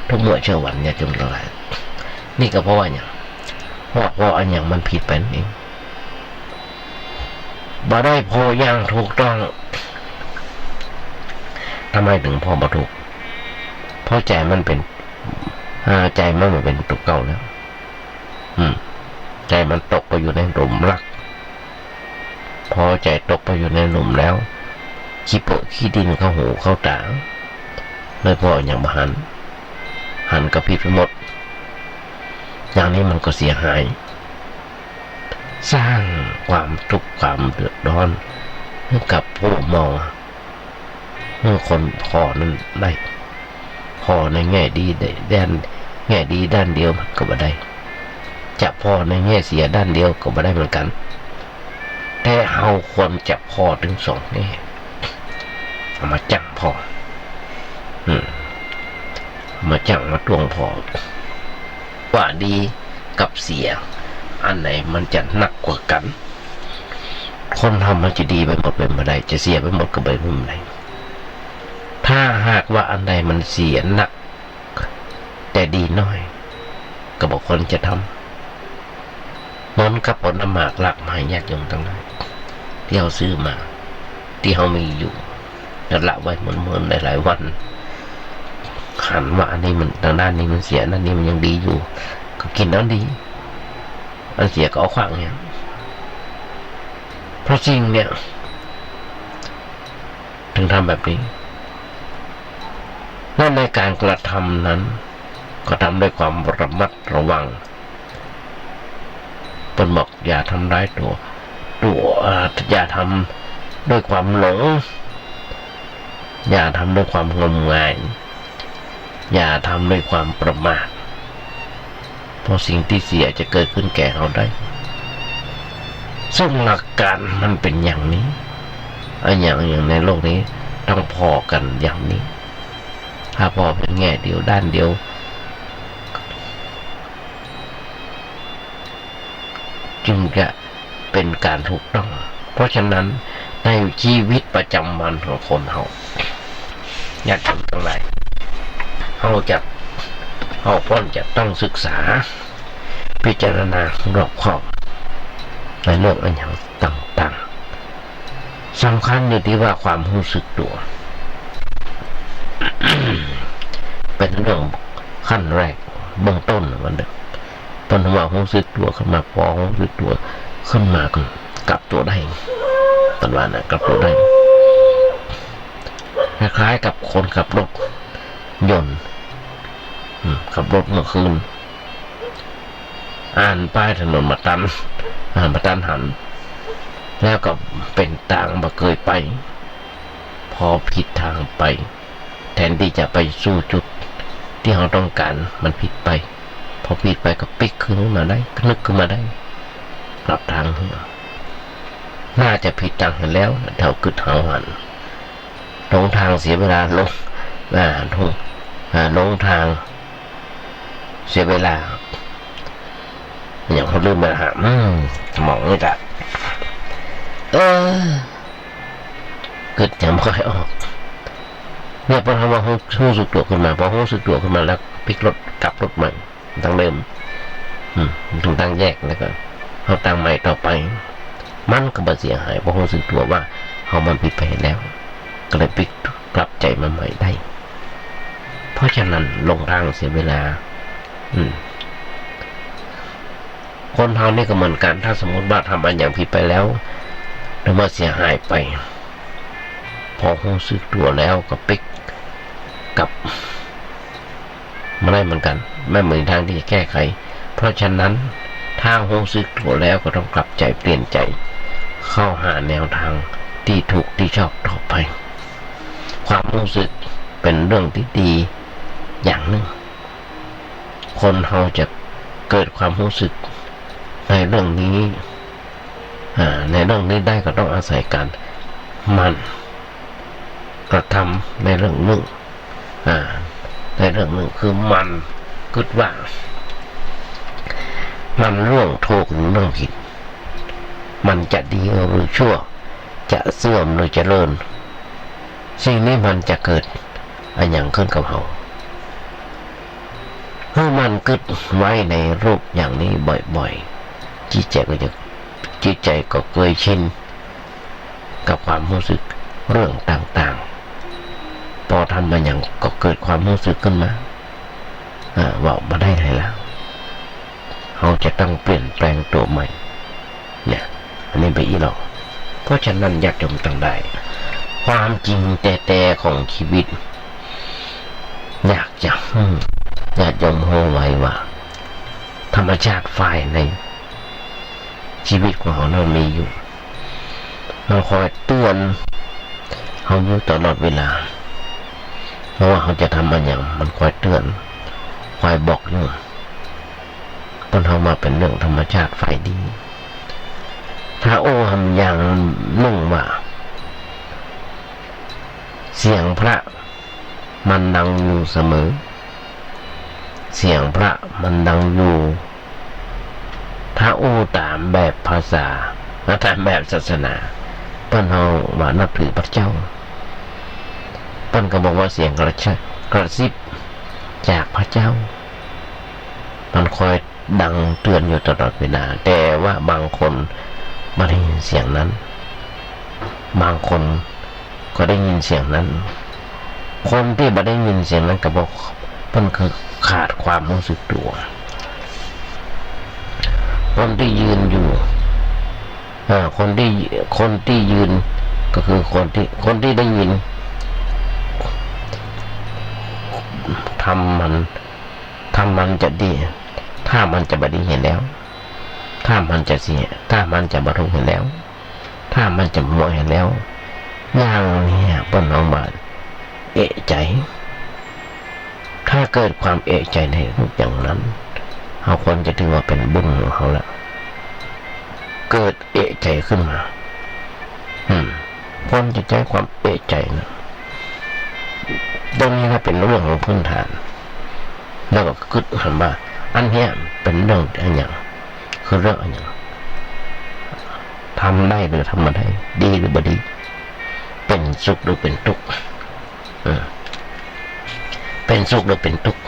S1: ทุกเมื่อเช้าวันเนี่ยจนละลายนี่ก็เพราะว่าอย่างเพราะอันอย่างมันผิดไปนั่นเองบ่ได้พออย่างถูกต้องทำไมถึงพอบ่ถูกเพราะใจมันเป็นใจมันเหมือนเป็นตัวเก่าแล้วใจมันตกไปอยู่ในหลุมรักพอใจตกไปอยู่ในหลุมแล้วขี้โปะขี้ดินเข้าหูเข้าตาเลยพออย่างบหันกับผิดไปหมดอย่างนี้มันก็เสียหายสร้างความทุกข์ความเดือดร้อนให้กับผู้มองเมื่อคนพอนั้นได้พอในแง่ดีแง่ดีด้านเดียวมันก็บ่ได้จะพอในแง่เสียด้านเดียวก็บ่ได้เหมือนกันแต่เราควรจะพอถึงสองแง่เอามาจังพอมาจังมาตวงพอว่าดีกับเสียอันไหนมันจะหนักกว่ากันคนทำมันจะดีไปหมดเป็นบ่ได้จะเสียไปหมดก็ไปไม่ได้ถ้าหากว่าอันใดมันเสียหนักแต่ดีน้อย ก็บอกคนจะทำนอนกับผลหมากหลักมาให้ญาติโยมทั้งหลายที่เขาซื้อมาที่เขามีอยู่แล้วละไว้เหมือนหลายๆวันหันว่าอันนี้มันทางด้านนี้มันเสียด้านนี้มันยังดีอยู่ก็กินแล้วดีอันเสียก็เอาขวางเนี่ยเพราะจริงเนี่ยถึงทำแบบนี้และในการกระทำนั้นก็ทำด้วยความระมัดระวังเป็นบอกอย่าทำร้ายตัวอย่าทำด้วยความหลงอย่าทำด้วยความงมงายอย่าทำด้วยความประมาทเพราะสิ่งที่เสียจะเกิดขึ้นแก่เราได้ซึ่งหลักการมันเป็นอย่างนี้อย่างในโลกนี้ต้องพอกันอย่างนี้ถ้าพอเป็นแง่เดียวด้านเดียวจึงจะเป็นการถูกต้องเพราะฉะนั้นในชีวิตประจำวันของคนเราอยากทำอะไรเราพ้นจะต้องศึกษาพิจารณารอบคอบในเรื่องอันอย่างต่างๆสำคัญอยู่ที่ว่าความรู้สึกตัว เป็นเรื่องขั้นแรกเบื้องต้นมันเด็กตอนว่ารู้สึกตัวขึ้นมาพอรู้สึกตัวขึ้นมาก็กลับตัวได้ตอนว่านะกลับตัวได้คล้ายๆกับคนขับรถยนต์ขับรถเมื่อคืนอ่านป้ายถนนมาตันหันแล้วก็เป็นทางมาเคยไปพอผิดทางไปแทนที่จะไปสู่จุดที่เราต้องการมันผิดไปพอผิดไปก็ปิกขึ้นมาได้นึกขึ้นมาได้กลับทางน่าจะผิดทางแล้วเท่ากึดหันลงทางเสียเวลาลงทางเสียเวลาอย่างเขาลืมไปหาสมองไม่จัดเกิดยังไม่ค่อยออกเนี่ยพอทำว่ารู้สึกตัวขึ้นมาพอรู้สึกตัวขึ้นมาแล้วพลิกรถกลับรถใหม่ตั้งเดิมถึงตั้งแยกแล้วก็เขาตั้งใหม่ต่อไปมันก็บ่เสียหายเพราะรู้สึกตัวว่าเขามันผิดไปแล้วก็เลยพลิกกลับใจมาใหม่ได้เพราะฉะนั้นลงทางเสียเวลาคนเรานี่ก็เหมือนกันถ้าสมมติว่าทำอันอย่างผิดไปแล้วแล้วมาเสียหายไปพอรู้สึกตัวแล้วก็ปิกกลับมาได้เหมือนกันไม่เหมือนทางที่จะแก้ไขเพราะฉะนั้นทางรู้สึกตัวแล้วก็ต้องกลับใจเปลี่ยนใจเข้าหาแนวทางที่ถูกที่ชอบต่อไปความรู้สึกเป็นเรื่องที่ดีอย่างหนึ่งคนเราจะเกิดความรู้สึกในเรื่องนี้ได้ก็ต้องอาศัยการมันกระทำในเรื่องหนึ่งในเรื่องหนึ่งคือมันคิดว่ามันเรื่องถูกหรือเรื่องผิดมันจะดีหรือชั่วจะเสื่อมหรือเจริญสิ่งนี้มันจะเกิดอันอย่างขึ้นกับเราเมื่อมันคิดไว้ในรูปอย่างนี้บ่อยๆจิตใจก็เคยชินกับความรู้สึกเรื่องต่างๆพอทำมาอย่างก็เกิดความรู้สึกขึ้นมาว่ามาได้เลยแล้วเราจะต้องเปลี่ยนแปลงตัวใหม่เนี่ยอันนี้ไปอีหรอกเพราะฉะนั้นอยากจมตั้งได้ความจริงแต่ของชีวิตอยากจะยมโหไว้ว่าธรรมชาติฝ่ายในชีวิตของเรามีอยู่มันคอยเตือนเขาอยู่ตลอดเวลาเพราะว่าเขาจะทำอะไรอย่างมันคอยเตือนคอยบอกอยู่ต้นเขามาเป็นเรื่องธรรมชาติฝ่ายดีถ้าทำอย่างหนึ่งว่าเสียงพระมันดังอยู่เสมอเสียงพระมันดังอยู่ถ้าตามแบบภาษาและตามแบบศาสนาเปิ้นเขาว่านับถือพระเจ้าเปิ้นก็บอกว่าเสียงกระซิบจากพระเจ้า มันคอยดังเตือนอยู่ตลอดเวลาแต่ว่าบางคนไม่ได้ยินเสียงนั้นบางคนก็ได้ยินเสียงนั้นคนที่ไม่ได้ยินเสียงนั้นก็บอกมันคือขาดความรู้สึกตัวคนที่ยืนอยู่คนที่ยืนก็คือคนที่ได้ยินทำมันจะดีถ้ามันจะบดีเห็นแล้วถ้ามันจะเสียถ้ามันจะบรรลุเห็นแล้วถ้ามันจะมัวเห็นแล้วอย่างนี้เปิ้นเอามาเอะใจถ้าเกิดความเอะใจในรูปอย่างนั้นเขาควรจะถือว่าเป็นบุญของเขาแล้วเกิดเอะใจขึ้นมาคนจะใช้ความเอะใจนะตรงนี้นะเป็นเรื่องของพื้นฐานแล้วก็คิดเห็นว่าอันนี้เป็นเรื่องอันอย่างคือเรื่องอันอย่างทำได้หรือทำไม่ได้ดีหรือไม่ดีเป็นสุขหรือเป็นทุกข์เป็นสุขหรือเป็นทุกข์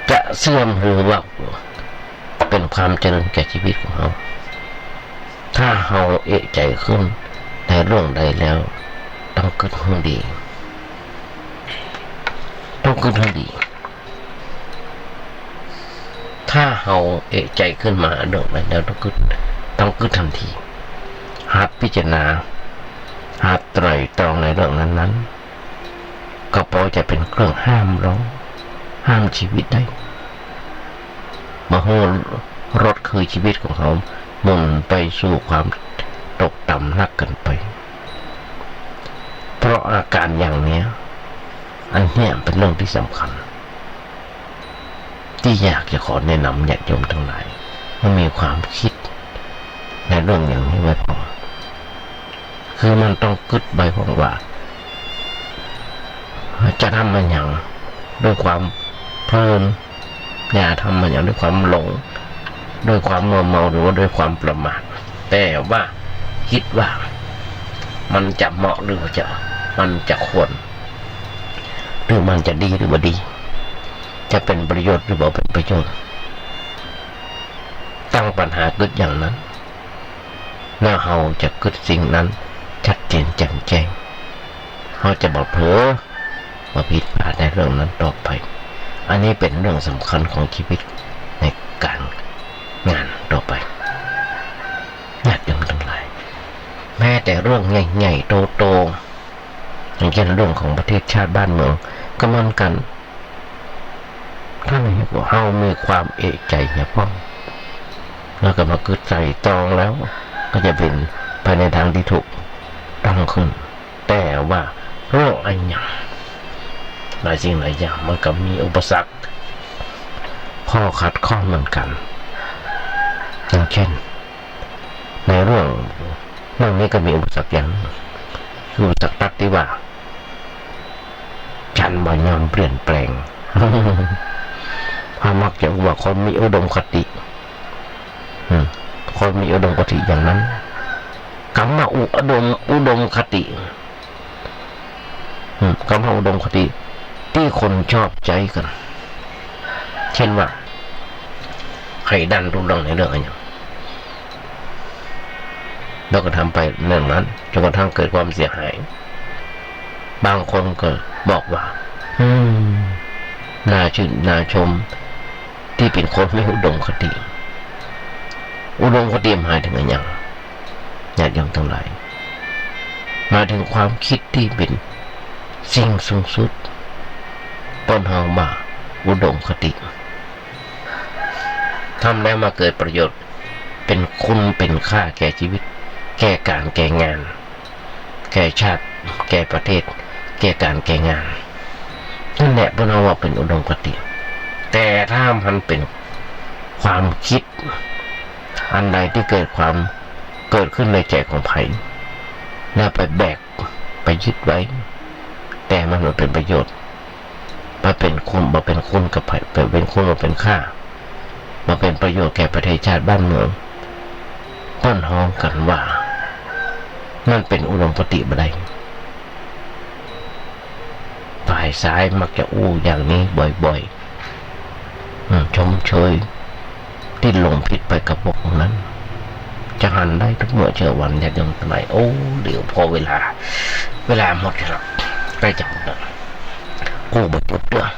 S1: จะเสื่อมหรือว่าเป็นความเจริญแก่ชีวิตของเราถ้าเราเอะใจขึ้นในเรื่องใดแล้วต้องคิดให้ดีต้องคิดให้ดีถ้าเราเอะใจขึ้นมาเรื่องใดแล้วต้องคิดทันทีหัดพิจารณาหัดไตร่ตรองในเรื่องนั้นๆก็พอจะเป็นเครื่องห้ามเราห้ามชีวิตได้มาให้รถคือชีวิตของเขาหมุนไปสู่ความตกต่ำนักเกินไปเพราะอาการอย่างนี้อันนี้เป็นเรื่องที่สำคัญที่อยากจะขอแนะนำญาติโยมทั้งหลายให้มีความคิดในเรื่องอย่างนี้ไว้พอคือมันต้องคิดไปพอว่าจะทำมันอย่างด้วยความเพลินอย่าทำมันอย่างด้วยความหลงด้วยความมัวเมาหรือว่าด้วยความประมาทแต่ว่าคิดว่ามันจะเหมาะหรือมันจะควรหรือมันจะดีหรือไม่ดีจะเป็นประโยชน์หรือไม่เป็นประโยชน์ตั้งปัญหาเกิดอย่างนั้นแล้วเราจะเกิดสิ่งนั้นชัดเจนแจ่มแจ้งเราจะบอกเผลอมาผิดพลาดในเรื่องนั้นต่อไปอันนี้เป็นเรื่องสำคัญของชีวิตในการงานต่อไปญาติโยมทั้งหลายแม้แต่เรื่องใหญ่ๆโตๆอย่างเช่นเรื่องของประเทศชาติบ้านเมืองก็เหมือนกันถ้าเรามีความเอะใจเนี่ยพ่อแล้วก็มาเกิดใจตรองแล้วก็จะเป็นไปในทางที่ถูกต้องขึ้นแต่ว่าโรคอันอย่างหลายสิ่งหลายอย่างมันก็มีอุปสรรคข้อขัดข้องเหมือนกันอย่างเช่นในเรื่องนี้ก็มีอุปสรรคอย่างคืออุปสรรคตัดที่ว่าฉันบ่ยอมเปลี่ยนแปลงพามักจะว่าคนมีอุดมคติคนมีอุดมคติอย่างนั้นคำว่าอุดมคติคำว่าอุดมคติที่คนชอบใจกันเช่นว่าใครดันรูปร่างในเรื่องอะไรอย่างเราก็ทำไปเรื่องนั้นจนกระทั่งเกิดความเสียหายบางคนก็บอกว่าน่าชื่นน่าชมที่เป็นคนไม่อุดมคติหมายถึงอะไรอย่างญาติโยมทั้งหลายมาถึงความคิดที่เป็นสิ่งสูงสุดต้นหางบ่าอุดมคติทำแล้วมาเกิดประโยชน์เป็นคุณเป็นค่าแก่ชีวิตแก่การแก่งานแก่ชาติแก่ประเทศแก่การแก่งานนั่นแหละพวกเราว่าเป็นอุดมคติแต่ถ้ามันเป็นความคิดอันใดที่เกิดขึ้นในใจของไผ่แล้วไปแบกไปยึดไว้แต่มันไม่เป็นประโยชน์มาเป็นคุณกับไผ่เป็นคุณมาเป็นค่ามาเป็นประโยชน์แก่ประเทศชาติบ้านเมืองต้นห้องกันว่ามันเป็นอุดมคติบ่ได้ฝ่าย สายมักจะอู้อย่างนี้บ่อยๆชมเชยที่หลงผิดไปกับพวกนั้นจะหันได้ทุกเมื่อเชื่อวันญาติโยมทั้งหลายโอ้เดี๋ยวพอเวลาหมดแล้วใกล้จะหมดแล้วโอ้บทเรื่อง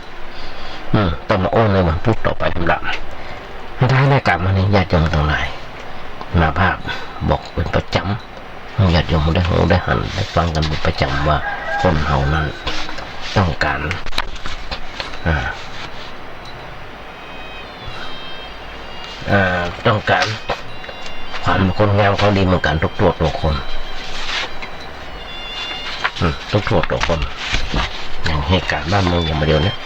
S1: ต้องมาโอ้ในวันพุธต่อไปทำละท้ายรายการวันนี้ญาติโยมทั้งหลายมาภาพบอกเป็นประจำญาติโยมได้หูได้หันได้ฟังกันเป็นประจำว่าคนเฮานั้นต้องการต้องการความคนงามความดีเหมือนกันทุกตัวคนทุกตัวคนอย่างเหตุการณ์บ้านเมืองอย่างมาเดียวเนี่ย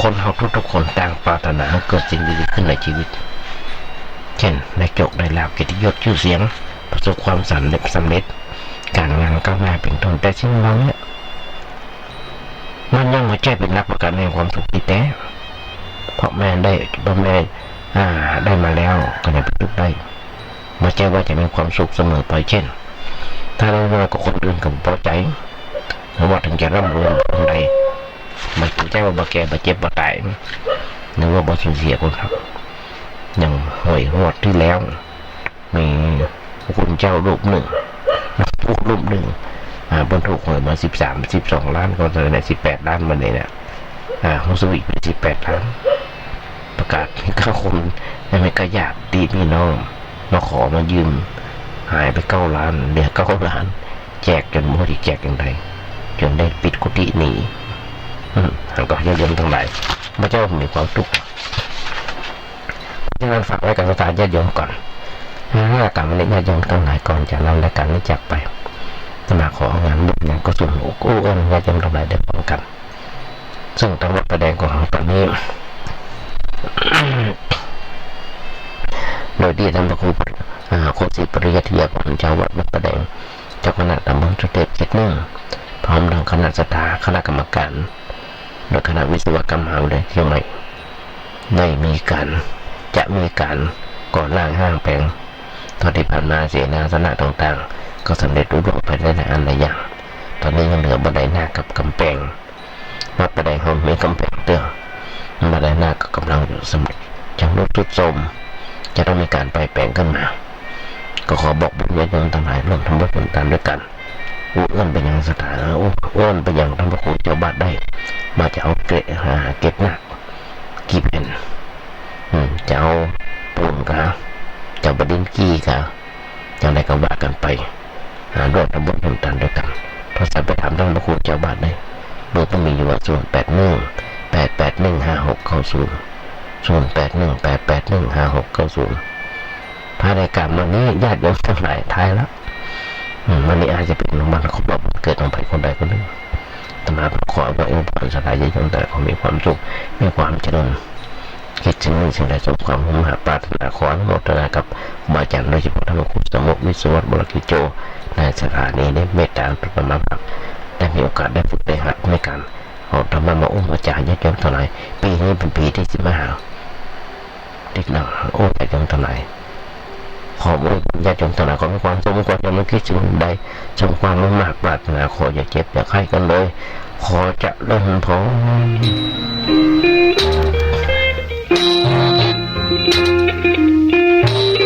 S1: คนเฮาทุกคนต่างปรารถนาให้เกิดสิ่งดีๆขึ้นในชีวิตเช่นได้โชคได้ลาภเกียรติยศชื่อเสียงประสบความสำเร็จการงานก้าวหน้าเป็นต้นแต่สิ่งเหล่านี้มันยังไม่ใช่เป็นหลักประกันแห่งความสุขที่แท้เพราะแม่ได้มาแล้วก็จะเป็นทุกข์ได้ไม่ใช่ว่าจะมีความสุขเสมอไปเช่นถ้าเราเมื่อกับคนอื่นกับพอใจหรือว่าถึงจะร่ำรวยคนใดไม่ใช่ว่าบาแก่บาเจ็บบาตายหรือว่าบาสูญเสียคนครับอย่างหวยงวดที่แล้วมีคุณเจ้ารูปหนึ่งบรรทุกหวยมา12 ล้านก็จะได้18 ล้านมาเนี่ยของสวิตเป็น18 ล้านประกาศให้ข้าคนไม่กระยาดตีพี่น้องมาขอมายืมหายไป9 ล้านเหลือ9 ล้านแจกจนหมดอีกแจกอย่างไรจนได้ปิดกุฏิหนีก็ญาติโยมทั้งหลายพระเจ้ามีความทุกข์ดังนั้นฝากไว้กับสถานญาติโยมก่อนรายการวันนี้ญาติโยมทั้งหลายก่อนจากนั้นรายการนี้จากไปสมาของานบุญงานกุศลโอ้ญาติโยมทั้งหลายได้ฟังกันซึ่งตามวัดประแดงของเราตอนนี้โดยที่ท่านพระครูโคศิปริยัติยากรเจ้าวัดประแดงเจ้าคณะตำบลสุเทพ7 พร้อมทางคณะสถาคณะกรรมการโดยคณะวิศวกรรมมหาวิทยาลัยเชียงใหม่จะมีการก่อร่างห้างแปลงตอนที่ผ่านมาเสนาสนะต่างๆก็สำเร็จรุ่งไปได้หลายอันหลายอย่างตอนนี้ยังเหลือบันไดหน้ากับกำแพงวัดบันไดห้องมีกำแพงเตื้อบันไดหน้าก็กำลังสำเร็จจังรุดทุดโทรมจะต้องมีการไปแปลงขึ้นมาก็ขอบอกบุญญาติโยมทั้งหลายร่วมทำบุญตามด้วยกันเอื้อนไปยังสถานเอื้อนไปยังท่านพระครูเจ้าบาทได้มาจะเอาเก็บหนักกี่แผ่นจะเอาปูนกันจะประเด็นกี้กันอย่างไรก็ว่ากันไปร่วมทำบุญร่วมทานด้วยกันโทรศัพท์ไปถามท่านพระครูเจ้าบาทได้โดยต้องมีอยู่ว่าภายในการวันนี้ญาติโยมทั้งหลายท้ายแล้ววันนี้อาจจะเป็นวันครบรอบเกิดของใครคนใดคนหนึ่งตมาขอว่าองค์พระสัตยาญาณแต่ขอมีความสุขมีความเจริญคิดถึงสิ่งใดสมความมุ่งหาปรารถนาขออนุโมทนากับบาอาจารย์โดยเฉพาะท่านพระครูสมุทรวิศวะบรกิโจในสถานีได้เมตตาประมาณได้มีโอกาสได้ฝึกได้หัดในการเอาธรรมะมาองค์อาจารย์ญาติโยมทั้งหลายปีนี้เป็นปีที่15เด็กหนังโอ้ญาติโยมทั้งหลายขอญาติโยมทั้งหลายขอมีความสมควรจะไม่คิดสิ่งใดสมความมุ่งหาปรารถนาขออย่าเจ็บอย่าไข้กันเลยขอจะเริ่มพร